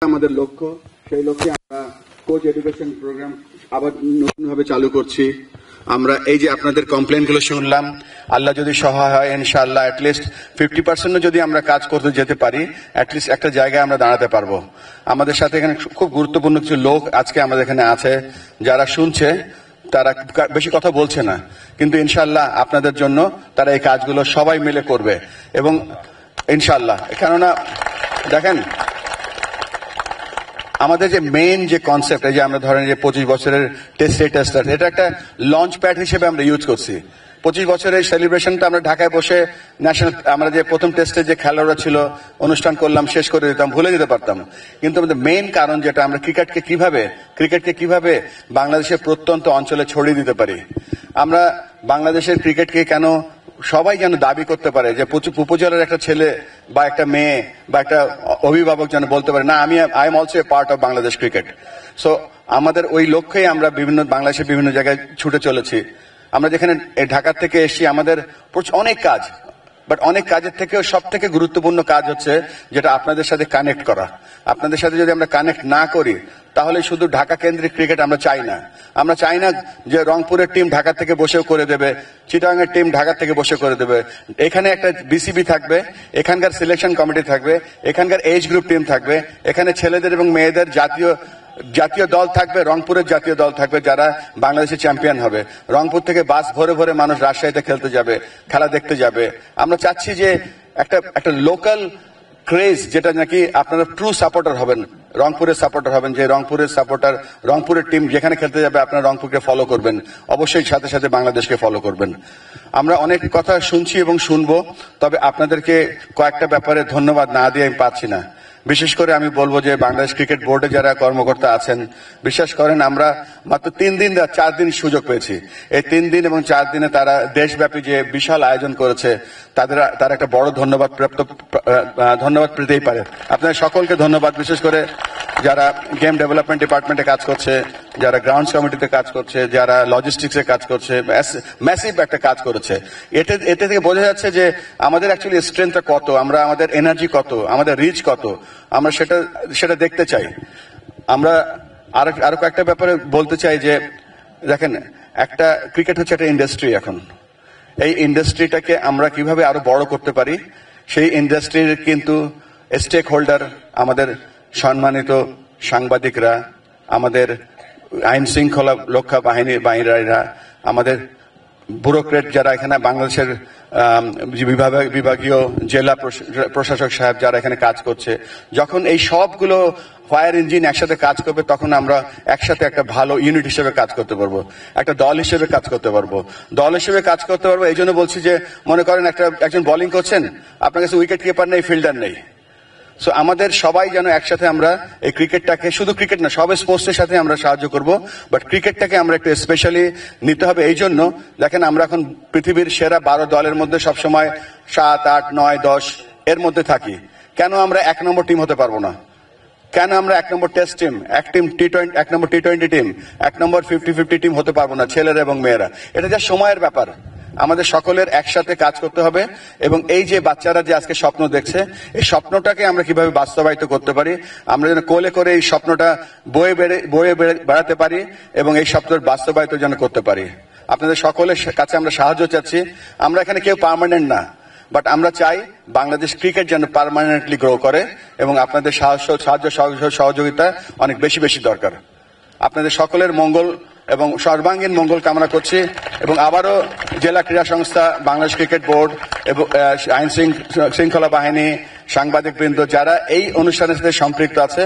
আমাদের লক্ষ্য, সেই লক্ষ্যে আমরা কোচ এডুকেশন প্রোগ্রাম আবার নতুনভাবে চালু করছি। আমরা এই যে আপনাদের কমপ্লেনগুলো শুনলাম, আল্লাহ যদি সহায় হয় ইনশাআল্লাহ অ্যাটলিস্ট 50% যদি আমরা কাজ করতে যেতে পারি, অ্যাটলিস্ট একটা জায়গায় আমরা দাঁড়াতে পারবো। আমাদের সাথে এখানে খুব গুরুত্বপূর্ণ কিছু লোক আজকে আমাদের এখানে আছে, যারা শুনছে, তারা বেশি কথা বলছে না, কিন্তু ইনশাআল্লাহ আপনাদের জন্য তারা এই কাজগুলো সবাই মিলে করবে। এবং ইনশাআল্লাহ, কেননা দেখেন আমাদের যে মেইন যে কনসেপ্ট, এই যে আমরা ধরেন যে 25 বছরের টেস্ট, এটা একটা লঞ্চ প্যাড হিসেবে আমরা ইউজ করছি। 25 বছরের সেলিব্রেশনটা আমরা ঢাকায় বসে ন্যাশনাল, আমরা যে প্রথম টেস্টে যে খেলোয়াড়রা ছিল অনুষ্ঠান করলাম, শেষ করে দিতাম, ভুলে যেতে পারতাম। কিন্তু আমাদের মেইন কারণ যেটা, আমরা ক্রিকেটকে কিভাবে বাংলাদেশের প্রত্যন্ত অঞ্চলে ছড়িয়ে দিতে পারি। আমরা বাংলাদেশের ক্রিকেটকে কেন সবাই যেন দাবি করতে পারে যে উপজেলার একটা ছেলে বা একটা মেয়ে বা একটা অভিভাবক যেন বলতে পারে, না I am also a part of Bangladesh cricket. So আমাদের ওই লক্ষ্যেই আমরা বাংলাদেশের বিভিন্ন জায়গায় ছুটে চলেছি। আমরা যেখানে ঢাকা থেকে এসেছি, আমাদের অনেক কাজ, বাট অনেক কাজের থেকেও সব থেকে গুরুত্বপূর্ণ কাজ হচ্ছে যেটা আপনাদের সাথে কানেক্ট করা। আপনাদের সাথে যদি আমরা কানেক্ট না করি, তাহলে শুধু ঢাকা কেন্দ্রিক ক্রিকেট আমরা চাই না। আমরা চাই না যে রংপুরের টিম ঢাকা থেকে বসেও করে দেবে, চিটাগাং এর টিম ঢাকা থেকে বসে করে দেবে। এখানে একটা বিসিবি থাকবে, এখানকার সিলেকশন কমিটি থাকবে, এখানকার এজ গ্রুপ টিম থাকবে, এখানে ছেলেদের এবং মেয়েদের জাতীয় দল থাকবে, রংপুরের জাতীয় দল থাকবে, যারা বাংলাদেশের চ্যাম্পিয়ন হবে। রংপুর থেকে বাস ভরে ভরে মানুষ রাজশাহীতে খেলতে যাবে, খেলা দেখতে যাবে। আমরা চাচ্ছি যে একটা লোকাল ক্রেজ, যেটা নাকি আপনারা ট্রু সাপোর্টার হবেন, রংপুরের সাপোর্টার হবেন, যে রংপুরের টিম যেখানে খেলতে যাবে আপনারা রংপুরকে ফলো করবেন, অবশ্যই সাথে সাথে বাংলাদেশকে ফলো করবেন। আমরা অনেক কথা শুনছি এবং শুনবো, তবে আপনাদেরকে কয়েকটা ব্যাপারে ধন্যবাদ না দিয়ে আমি পাচ্ছি না। বিশেষ করে আমি বলবো যে বাংলাদেশ ক্রিকেট বোর্ডে যারা কর্মকর্তা আছেন, বিশ্বাস করেন আমরা মাত্র 4 দিন সুযোগ পেয়েছি। এই 3 দিন এবং 4 দিনে তারা দেশব্যাপী যে বিশাল আয়োজন করেছে, তারা একটা বড় ধন্যবাদ পেতেই পারে। আপনাদের সকলকে ধন্যবাদ, বিশেষ করে যারা গেম ডেভেলপমেন্ট ডিপার্টমেন্টে কাজ করছে, যারা গ্রাউন্ডস কমিটিতে কাজ করছে, যারা লজিস্টিক্সে কাজ করছে, ম্যাসিভ একটা কাজ করেছে। এতে থেকে বোঝা যাচ্ছে যে আমাদের অ্যাকচুয়ালি স্ট্রেংথটা কত, আমাদের এনার্জি কত, আমাদের রিচ কত, আমরা সেটা দেখতে চাই। আমরা আরো কয়েকটা ব্যাপারে বলতে চাই যে দেখেন, একটা ক্রিকেট হচ্ছে একটা ইন্ডাস্ট্রি। এখন এই ইন্ডাস্ট্রিটাকে আমরা কিভাবে আরো বড় করতে পারি, সেই ইন্ডাস্ট্রির কিন্তু স্টেক হোল্ডার আমাদের সম্মানিত সাংবাদিকরা, আমাদের আইন শৃঙ্খলা রক্ষা বাহিনীরা, আমাদের ব্যুরোক্রেট যারা এখানে বাংলাদেশের বিভাগীয় জেলা প্রশাসক সাহেব যারা এখানে কাজ করছে। যখন এই সবগুলো ফায়ার ইঞ্জিন একসাথে কাজ করবে, তখন আমরা একসাথে একটা ভালো ইউনিট হিসেবে কাজ করতে পারবো, একটা দল হিসেবে কাজ করতে পারবো। এই জন্য বলছি যে মনে করেন একজন বোলিং করছেন, আপনার কাছে উইকেট কিপার নেই, ফিল্ডার নেই। সো আমাদের সবাই যেন একসাথে আমরা এই ক্রিকেটটাকে, শুধু ক্রিকেট না, সব স্পোর্টসের সাথে আমরা সাহায্য করব, বাট ক্রিকেটটাকে আমরা একটু স্পেশালি নিতে হবে। এই জন্য দেখেন, আমরা এখন পৃথিবীর সেরা 12 দলের মধ্যে সবসময় 7, 8, 9, 10 এর মধ্যে থাকি। কেন আমরা 1 নম্বর টিম হতে পারবো না? কেন আমরা 1 নম্বর টেস্ট টিম, 1 নম্বর টি-20 টিম, 1 নম্বর 50-50 টিম হতে পারবো না, ছেলেরা এবং মেয়েরা? এটা যা সময়ের ব্যাপার। আমাদের সকলের একসাথে কাজ করতে হবে, এবং এই যে বাচ্চারা যে আজকে স্বপ্ন দেখছে, এই স্বপ্নটাকে আমরা কিভাবে বাস্তবায়িত করতে পারি, আমরা যেন কোলে করে এই স্বপ্নটা বয়ে বেড়াতে পারি, এবং এই স্বপ্নের বাস্তবায়িত যেন করতে পারি। আপনাদের সকলের কাছে আমরা সাহায্য চাচ্ছি। আমরা এখানে কেউ পার্মানেন্ট না, বাট আমরা চাই বাংলাদেশ ক্রিকেট যেন পার্মানেন্টলি গ্রো করে, এবং আপনাদের সাহায্য সহযোগিতা অনেক বেশি বেশি দরকার। আপনাদের সকলের মঙ্গল এবং সর্বাঙ্গীন মঙ্গল কামনা করছি, এবং আবারও জেলা ক্রীড়া সংস্থা, বাংলাদেশ ক্রিকেট বোর্ড এবং আইন শৃঙ্খলা বাহিনী, সাংবাদিকবৃন্দ যারা এই অনুষ্ঠানের সাথে সম্পৃক্ত আছে,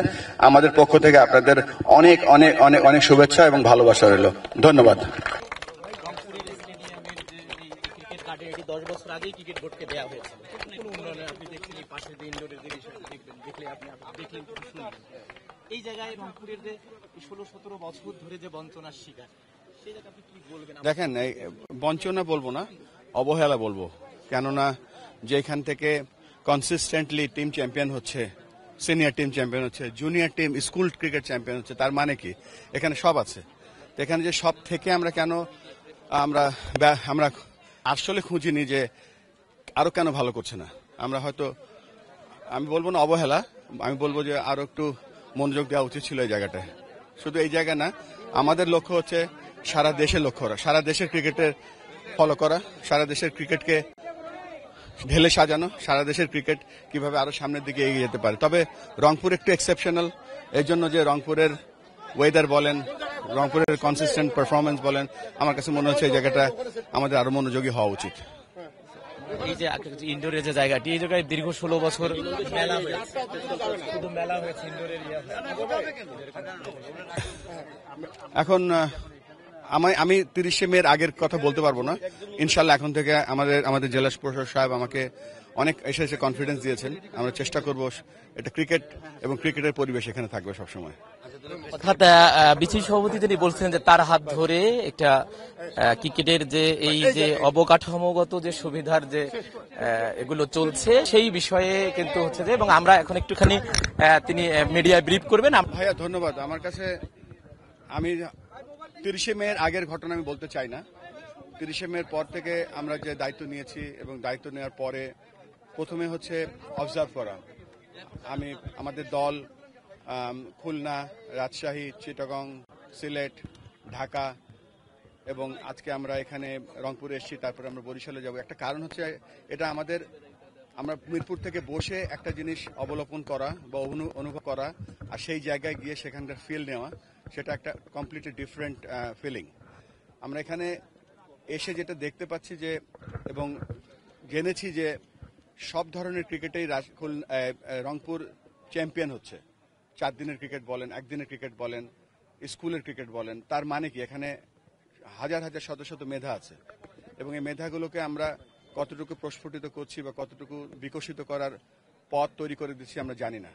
আমাদের পক্ষ থেকে আপনাদের অনেক অনেক অনেক অনেক শুভেচ্ছা এবং ভালোবাসা রইল। ধন্যবাদ। 10 বছর আগেই ক্রিকেট বোর্ডকে দেওয়া হয়েছিল, কোনো উন্নয়নে আপনি দেখছেন, এই পাশে যে ইন্ডোরের যে বিষয়টা দেখলে আপনি দেখলেন, কিছু শুনলেন। এই জায়গায় রংপুরের যে 16-17 বছর ধরে যে বঞ্চনার শিকার, সেই জায়গায় আপনি কি বলবেন? দেখেন, বঞ্চনা বলবো না, অবহেলা বলবো। কেননা যেখান থেকে কনসিস্টেন্টলি টিম চ্যাম্পিয়ন হচ্ছে, সিনিয়র টিম চ্যাম্পিয়ন হচ্ছে, junior team, school cricket champion হচ্ছে, তার মানে কি এখানে সব আছে। এখানে যে সব থেকে আমরা কেন আমরা আসলে খুঁজিনি যে আরো কেন ভালো করছে না। আমরা হয়তো, আমি বলবো না অবহেলা, আমি বলবো যে আরো একটু মনোযোগ দেওয়া উচিত ছিল এই জায়গাটায়। শুধু এই জায়গা না, আমাদের লক্ষ্য হচ্ছে সারা দেশের লক্ষ্য করা, সারা দেশের ক্রিকেটের ফলো করা, সারা দেশের ক্রিকেটকে ঢেলে সাজানো, সারা দেশের ক্রিকেট কিভাবে আরো সামনের দিকে এগিয়ে যেতে পারে। তবে রংপুর একটু এক্সেপশনাল এই জন্য যে রংপুরের ওয়েদার বলেন, রংপুরের কনসিস্টেন্ট পারফরমেন্স বলেন, আমার কাছে মনে হচ্ছে এই জায়গাটা আমাদের আরো মনোযোগী হওয়া উচিত। এই যে ইনডোরের যে জায়গাটি, এই জায়গায় দীর্ঘ 16 বছর মেলা হয়েছে, শুধু মেলা হয়েছে ইনডোরের এখন আমি 30শে মের আগের কথা বলতে পারবো না। ইনশাল্লাহ এখন থেকে আমাদের জেলা প্রশাসক সাহেব আমাকে অনেক এসে কনফিডেন্স দিয়েছেন। আমরা চেষ্টা করব এটা ক্রিকেট এবং ক্রিকেটের পরিবেশ এখানে থাকবে সবসময়। অর্থাৎ বিসিবি সভাপতি তিনি বলছেন যে তার হাত ধরে একটা ক্রিকেটের যে এই যে অবকাঠামোগত যে সুবিধার যে এগুলো চলছে সেই বিষয়ে কিন্তু হচ্ছে যে, এবং আমরা এখন একটুখানি তিনি মিডিয়ায় ব্রিফ করবেন। ভাইয়া ধন্যবাদ। আমার কাছে আমি 30শে মের আগের ঘটনা আমি বলতে চাই না। 30শে মের পর থেকে আমরা যে দায়িত্ব নিয়েছি এবং দায়িত্ব নেওয়ার পরে প্রথমে হচ্ছে অবজার্ভ করা। আমাদের দল খুলনা, রাজশাহী, চিটাগং, সিলেট, ঢাকা এবং আজকে আমরা এখানে রংপুরে এসেছি, তারপরে আমরা বরিশালে যাব। একটা কারণ হচ্ছে এটা আমরা মিরপুর থেকে বসে একটা জিনিস অবলোকন করা বা অনুভব করা আর সেই জায়গায় গিয়ে সেখানকার ফিল নেওয়া, সেটা একটা কমপ্লিটলি ডিফারেন্ট ফিলিং। আমরা এখানে এসে যেটা দেখতে পাচ্ছি যে এবং জেনেছি যে সব ধরনের ক্রিকেটেই রংপুর চ্যাম্পিয়ন হচ্ছে। 4 দিনের ক্রিকেট বলেন, একদিনের ক্রিকেট বলেন, স্কুলের ক্রিকেট বলেন, তার মানে কি এখানে হাজার হাজার শত শত মেধা আছে এবং এই মেধাগুলোকে আমরা কতটুকু প্রস্ফুটিত করছি বা কতটুকু বিকশিত করার পথ তৈরি করে দিচ্ছি আমরা জানি না।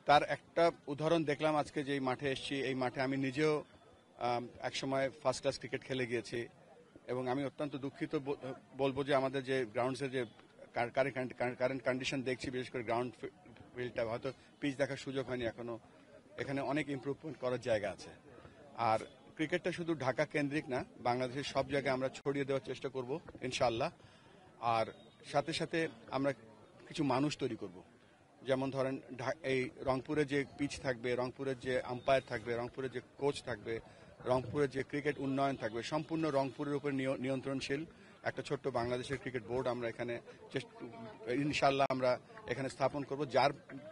তার একটা উদাহরণ দেখলাম আজকে যে মাঠে এসেছি, এই মাঠে আমি নিজেও একসময় ফার্স্ট ক্লাস ক্রিকেট খেলে গিয়েছি এবং আমি অত্যন্ত দুঃখিত বলবো যে আমাদের যে গ্রাউন্ডসের যে কারেন্ট কন্ডিশন দেখছি, বিশেষ করে গ্রাউন্ড ফিল্ডটা হয়তো পিচ দেখার সুযোগ হয়নি এখনো, এখানে অনেক ইমপ্রুভমেন্ট করার জায়গা আছে। আর ক্রিকেটটা শুধু ঢাকা কেন্দ্রিক না, বাংলাদেশের সব জায়গায় আমরা ছড়িয়ে দেওয়ার চেষ্টা করব ইনশাআল্লাহ। আর সাথে সাথে আমরা কিছু মানুষ তৈরি করব, যেমন ধরেন এই রংপুরে যে পিচ থাকবে, রংপুরের যে আম্পায়ার থাকবে, রংপুরের যে কোচ থাকবে, রংপুরের যে ক্রিকেট উন্নয়ন থাকবে, সম্পূর্ণ রংপুরের উপর নিয়ন্ত্রণশীল একটা ছোট্ট বাংলাদেশের ক্রিকেট বোর্ড আমরা এখানে ইনশাআল্লাহ আমরা এখানে স্থাপন করব,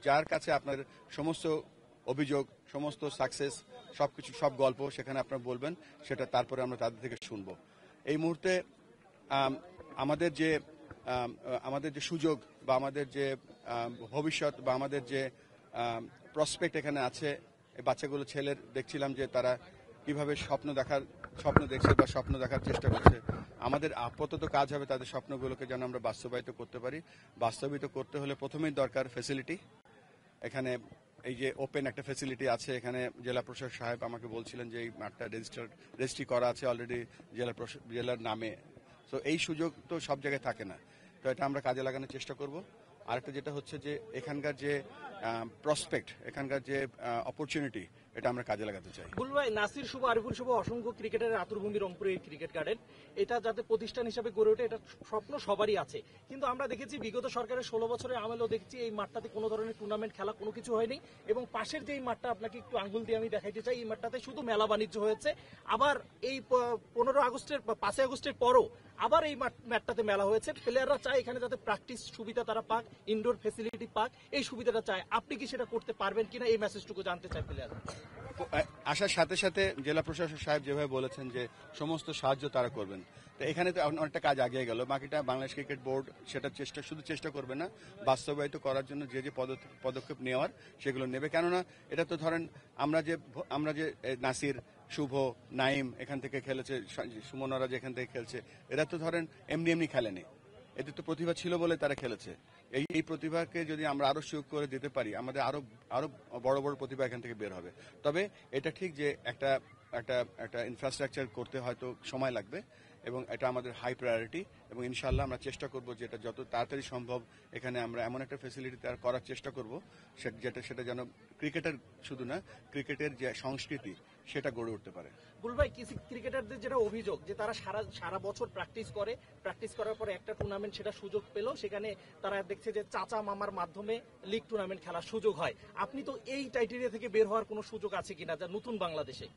যার কাছে আপনার সমস্ত অভিযোগ, সমস্ত সাকসেস, সবকিছু, সব গল্প সেখানে আপনারা বলবেন, সেটা তারপরে আমরা তাদের থেকে শুনবো। এই মুহূর্তে আমাদের যে সুযোগ বা আমাদের যে ভবিষ্যৎ বা আমাদের যে প্রসপেক্ট এখানে আছে, এই বাচ্চাগুলো ছেলের দেখছিলাম যে তারা কিভাবে স্বপ্ন দেখছে বা স্বপ্ন দেখার চেষ্টা করছে। আমাদের আপাতত কাজ হবে তাদের স্বপ্নগুলোকে যেন আমরা বাস্তবায়িত করতে পারি। বাস্তবায়িত করতে হলে প্রথমেই দরকার ফ্যাসিলিটি। এখানে এই যে ওপেন একটা ফ্যাসিলিটি আছে, এখানে জেলা প্রশাসক সাহেব আমাকে বলছিলেন যে এই মাঠটা রেজিস্ট্রি করা আছে অলরেডি জেলার নামে। তো এই সুযোগ তো সব জায়গায় থাকে না, তো এটা আমরা কাজে লাগানোর চেষ্টা করব। আরেকটা যেটা হচ্ছে যে এখানকার যে প্রসপেক্ট, এখানকার যে অপরচুনিটি, এটা আমরা কাজে লাগাতে চাই। ভাই, নাসির শুভ, আরিফুল শুভ অসংখ্য ক্রিকেটের আতুরভূমি রংপুরের ক্রিকেট গার্ডেন, এটা যাতে প্রতিষ্ঠান হিসেবে গড়ে ওঠে এটা স্বপ্ন সবারই আছে। কিন্তু আমরা দেখেছি বিগত সরকারের 16 বছরের আমলেও দেখছি এই মাঠটাতে কোনো ধরনের টুর্নামেন্ট খেলা কোনো কিছু হয়নি, এবং পাশের যে এই মাঠটা আপনাকে একটু আঙ্গুল দিয়ে আমি দেখাইতে চাই, এই মাঠটাতে শুধু মেলা বাণিজ্য হয়েছে। আবার এই 5 আগস্টের পরও আবার এই ম্যাটটাতে মেলা হয়েছে। প্লেয়াররা চায় এখানে যাতে প্র্যাকটিস সুবিধা তারা পাক, ইনডোর ফেসিলিটি পাক, এই সুবিধাটা চায়। আপনি কি সেটা করতে পারবেন কিনা, এই মেসেজটুকু জানতে চাই প্লেয়াররা। আসার সাথে সাথে জেলা প্রশাসক সাহেব যেভাবে বলেছেন যে সমস্ত সাহায্য তারা করবেন, তো এখানে তো অনেকটা কাজ আগিয়ে গেল। বাকিটা বাংলাদেশ ক্রিকেট বোর্ড সেটা শুধু চেষ্টা করবে না, বাস্তবায়িত করার জন্য যে যে পদক্ষেপ নেওয়ার সেগুলো নেবে। কেননা এটা তো ধরেন আমরা যে নাসির, শুভ, নাইম এখান থেকে খেলেছে, সুমনরা যে এখান থেকে খেলছে, এরা তো ধরেন এমনি খেলেনি, এদের তো প্রতিভা ছিল বলে তারা খেলেছে। এই প্রতিভাকে যদি আমরা আরো সুযোগ করে দিতে পারি, আমাদের আরো বড় বড় প্রতিভা এখান থেকে বের হবে। তবে এটা ঠিক যে একটা ইনফ্রাস্ট্রাকচার করতে হয়তো সময় লাগবে, এবং এটা আমাদের হাই প্রায়োরিটি, এবং ইনশাল্লাহ আমরা চেষ্টা করব যে এটা যত তাড়াতাড়ি সম্ভব এখানে আমরা এমন একটা ফ্যাসিলিটি তৈরি করার চেষ্টা করব সেটা যেন ক্রিকেটের শুধু না, ক্রিকেটের যে সংস্কৃতি সেটা গড়ে উঠতে পারে। বুল ভাই, কিছু ক্রিকেটারদের যেটা অভিযোগ যে তারা সারা বছর প্র্যাকটিস করার পরে একটা টুর্নামেন্ট সেটা সুযোগ পেল, সেখানে তারা দেখছে যে চাচা মামার মাধ্যমে লিগ টুর্নামেন্ট খেলার সুযোগ হয়। আপনি তো এই টাইটেরিয়া থেকে বের হওয়ার কোনো সুযোগ আছে কিনা যা নতুন বাংলাদেশে?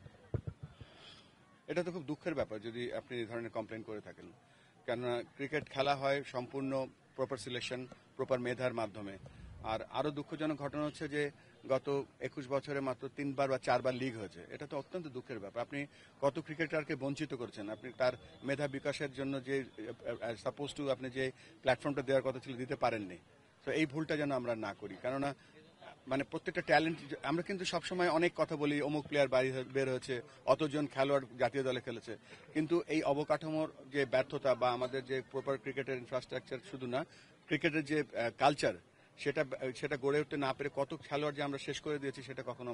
এটা তো খুব দুঃখের ব্যাপার যদি আপনি এই ধরনের কমপ্লেন করে থাকেন, কেননা ক্রিকেট খেলা হয় সম্পূর্ণ প্রপার সিলেকশন, প্রপার মেধার মাধ্যমে। আর আরো দুঃখজনক ঘটনা হচ্ছে যে গত 21 বছরে মাত্র 3বার বা 4বার লিগ হয়েছে। এটা তো অত্যন্ত দুঃখের ব্যাপার। আপনি কত ক্রিকেটারকে বঞ্চিত করছেন, আপনি তার মেধা বিকাশের জন্য যে সাপোজ টু আপনি যে প্ল্যাটফর্মটা দেওয়ার কথা ছিল দিতে পারেননি। তো এই ভুলটা যেন আমরা না করি, কেননা মানে প্রত্যেকটা ট্যালেন্ট, আমরা কিন্তু সবসময় অনেক কথা বলি অমুক প্লেয়ার বের হয়েছে, অতজন খেলোয়াড় জাতীয় দলে খেলেছে, কিন্তু এই অবকাঠামোর যে ব্যর্থতা বা আমাদের যে প্রপার ক্রিকেটের ইনফ্রাস্ট্রাকচার শুধু না, ক্রিকেটের যে কালচার সেটা গড়ে উঠতে না পেরে কত খেলোয়াড় যে আমরা শেষ করে দিয়েছি সেটা কখনো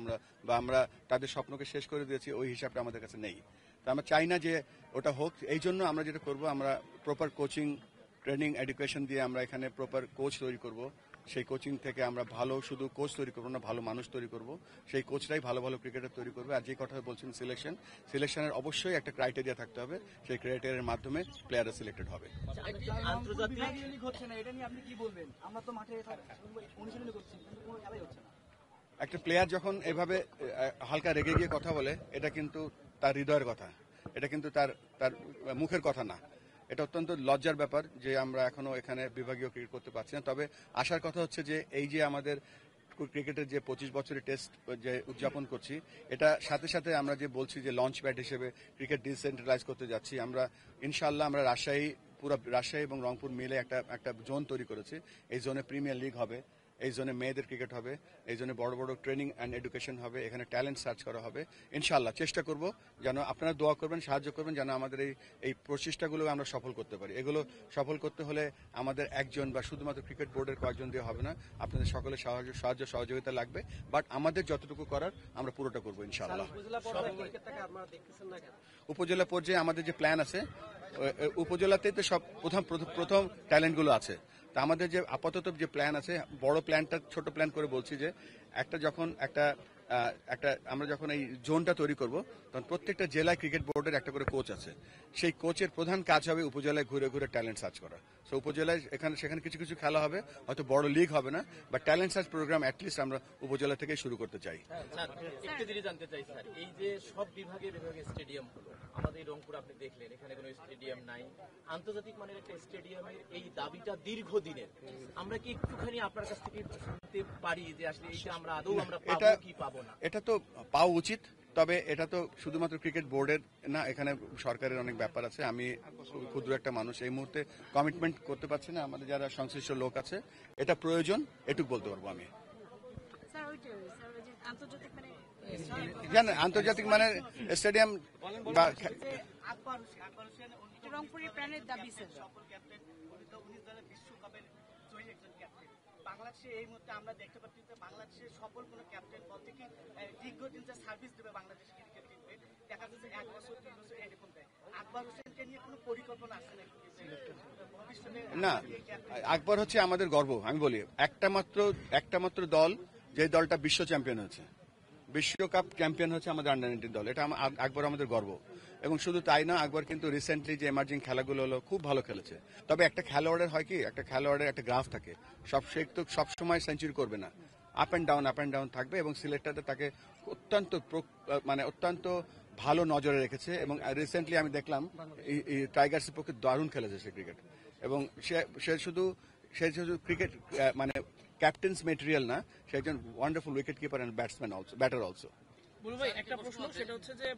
আমরা তাদের স্বপ্নকে শেষ করে দিয়েছি, ওই হিসাবটা আমাদের কাছে নেই। তো আমরা চাই না যে ওটা হোক। এই জন্য আমরা যেটা করব, আমরা প্রপার কোচিং, ট্রেনিং, এডুকেশন দিয়ে আমরা এখানে প্রপার কোচ তৈরি করব। সেই কোচিং থেকে আমরা ভালো শুধু কোচ তৈরি করবো না, ভালো মানুষ তৈরি করব। সেই কোচরাই ভালো ভালো ক্রিকেটার তৈরি করবে। আর যে কথা বলছেন সিলেকশনের অবশ্যই একটা ক্রাইটেরিয়া থাকতে হবে, সেই ক্রাইটেরিয়ার মাধ্যমে প্লেয়াররা সিলেক্টেড হবে। একটা প্লেয়ার যখন এভাবে হালকা রেগে গিয়ে কথা বলে, এটা কিন্তু তার হৃদয়ের কথা, এটা কিন্তু তার মুখের কথা না। এটা অত্যন্ত লজ্জার ব্যাপার যে আমরা এখনো এখানে বিভাগীয় ক্রিকেট করতে পারছি না। তবে আসার কথা হচ্ছে যে এই যে আমাদের ক্রিকেটের যে 25 বছরের টেস্ট যে উদযাপন করছি, এটা সাথে সাথে আমরা যে বলছি যে লঞ্চ প্যাড হিসেবে ক্রিকেট ডিসেন্ট্রালাইজ করতে যাচ্ছি, আমরা ইনশাআল্লাহ আমরা পুরো রাজশাহী এবং রংপুর মিলে একটা জোন তৈরি করেছি। এই জোনে প্রিমিয়ার লিগ হবে, এই জোনে মেয়েদের ক্রিকেট হবে, এই জন্য বড় বড় ট্রেনিং অ্যান্ড এডুকেশন হবে, এখানে ট্যালেন্ট সার্চ করা হবে। ইনশাআল্লাহ চেষ্টা করব যেন আপনারা দোয়া করবেন, সাহায্য করবেন, যেন আমাদের এই প্রচেষ্টাগুলো আমরা সফল করতে পারি। এগুলো সফল করতে হলে আমাদের একজন বা শুধুমাত্র ক্রিকেট বোর্ডের কয়েকজন দিয়ে হবে না, আপনাদের সকলের সাহায্য সহযোগিতা লাগবে। বাট আমাদের যতটুকু করার আমরা পুরোটা করবো ইনশাআল্লাহ। উপজেলা পর্যায়ে আমাদের যে প্ল্যান আছে, উপজেলাতেই তো সব প্রথম ট্যালেন্টগুলো আছে। তা আমাদের যে আপাতত যে প্ল্যান আছে, বড় প্ল্যানটা ছোট প্ল্যান করে বলছি যে আমরা যখন এই জোনটা তৈরি করব, তখন প্রত্যেকটা জেলায় ক্রিকেট বোর্ডের একটা করে কোচ আছে। সেই কোচের প্রধান কাজ হবে উপজেলায় ঘুরে ঘুরে ট্যালেন্ট সার্চ করা। সো উপজেলায় সেখানে কিছু খেলা হবে, হয়তো বড় লিগ হবে না, বা ট্যালেন্ট সার্চ প্রোগ্রাম অ্যাটলিস্ট আমরা উপজেলা থেকে শুরু করতে চাই। একটু যদি জানতে চাই স্যার, এই যে সব বিভাগে স্টেডিয়াম হলো, আমাদের রংপুর আপনি দেখলেন এখানে কোনো স্টেডিয়াম নাই, আন্তর্জাতিক মানের একটা স্টেডিয়ামের এই দাবিটা দীর্ঘদিনের। আমরা কি একটুখানি আপনার কাছ থেকে শুনতে পারি যে আসলে এইটা আমরা আদৌ আমরা পাবো কি পাবো না? এটা তো পাওয়া উচিত, তবে এটা তো শুধুমাত্র ক্রিকেট বোর্ডের না, এখানে সরকারের অনেক ব্যাপার আছে। আমি ক্ষুদ্র একটা মানুষ, এই মুহূর্তে কমিটমেন্ট করতে পারছি না। আমাদের যারা সংশ্লিষ্ট লোক আছে, এটা প্রয়োজন, এটুকু বলতে পারবো আমি। জানেন আন্তর্জাতিক মানের স্টেডিয়াম বা রংপুরের প্রাণের দাবি স্যার। বাংলাদেশে এই মুহূর্তে আমরা দেখতে পাচ্ছি যে বাংলাদেশের সফল কোনো ক্যাপ্টেন বলতে কি দীর্ঘদিন যে সার্ভিস দেবে বাংলাদেশ ক্রিকেট টিমে, দেখা যাচ্ছে 1 বছর 2 বছর এরকম দেয়। আকবর হোসেনকে নিয়ে কোনো পরিকল্পনা আছে নাকি না? আকবর হচ্ছে আমাদের গর্ব। আমি বলি একটা মাত্র দল, যে দলটা বিশ্ব চ্যাম্পিয়ন হয়েছে, বিশ্বকাপ চ্যাম্পিয়ন হচ্ছে আমাদের আন্ডার 19 দল। এটা আকবর আমাদের গর্ব। এবং শুধু তাই না, আকবর কিন্তু রিসেন্টলি যে এমার্জিং খেলাগুলো হলো খুব ভালো খেলেছে। তবে একটা খেলোয়াড়ের হয় কি, একটা খেলোয়াড়ের একটা গ্রাফ থাকে, সে তো সবসময় সেঞ্চুরি করবে না, আপ অ্যান্ড ডাউন থাকবে। এবং সিলেক্টরটা তাকে অত্যন্ত ভালো নজরে রেখেছে। এবং রিসেন্টলি আমি দেখলাম টাইগার্সের পক্ষে দারুণ খেলেছে সে ক্রিকেট। এবং সে শুধু ক্রিকেট ক্যাপ্টেন্স মেটেরিয়াল না, সে একজন wonderful wicket keeper and batter also. Bulu ভাই, একটা প্রশ্ন, সেটা হচ্ছে যে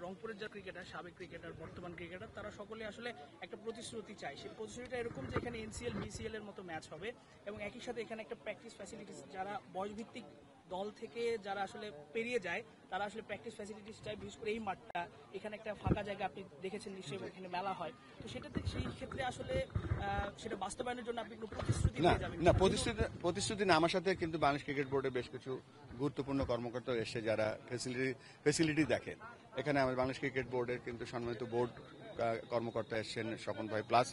রংপুরের যে ক্রিকেটার, সাবেক ক্রিকেটার, বর্তমান ক্রিকেটার, তারা সকলে আসলে একটা প্রতিশ্রুতি চায়। সেই প্রতিশ্রুতিটা এরকম যে এখানে এনসিএল বিসিএল এর মতো ম্যাচ হবে, এবং একই সাথে এখানে একটা প্র্যাকটিস ফ্যাসিলিটিস, যারা বয়সভিত্তিক দল থেকে যারা আসলে পেরিয়ে যায় তারা আসলে প্র্যাকটিস ফ্যাসিলিটিস চায়। বিশেষ করে এই মাঠটা, এখানে একটা ফাঁকা জায়গা আপনি দেখেছেন নিশ্চয়ই, এখানে মেলা হয়, তো সেই ক্ষেত্রে আসলে সেটা বাস্তবায়নের জন্য আপনি কোনো প্রতিশ্রুতি পেয়ে যাবেন? না, প্রতিশ্রুতি না। আমার সাথে কিন্তু বাংলাদেশ ক্রিকেট বোর্ডের বেশ কিছু গুরুত্বপূর্ণ কর্মকর্তা এসে যারা ফেসিলিটি দেখেন। এখানে আমাদের বাংলাদেশ ক্রিকেট বোর্ডের কিন্তু সম্মানিত বোর্ড কর্মকর্তা এসছেন, স্বপন ভাই, প্লাস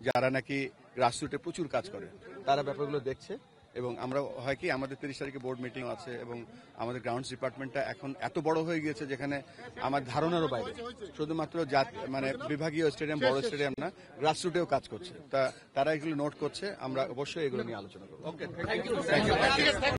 যারা নাকি গ্রাসরুটে প্রচুর কাজ করে, তারা ব্যাপারগুলো দেখছে। এবং আমরা হয় কি আমাদের 30 তারিখে বোর্ড মিটিং আছে এবং আমাদের গ্রাউন্ডস ডিপার্টমেন্টটা এখন এত বড় হয়ে গিয়েছে যেখানে আমার ধারণারও বাইরে, শুধুমাত্র মানে বিভাগীয় স্টেডিয়াম, বড় স্টেডিয়াম না, গ্রাসরুটেও কাজ করছে। তারা এগুলো নোট করছে, আমরা অবশ্যই এগুলো নিয়ে আলোচনা করবো। ওকে, থ্যাংক ইউ।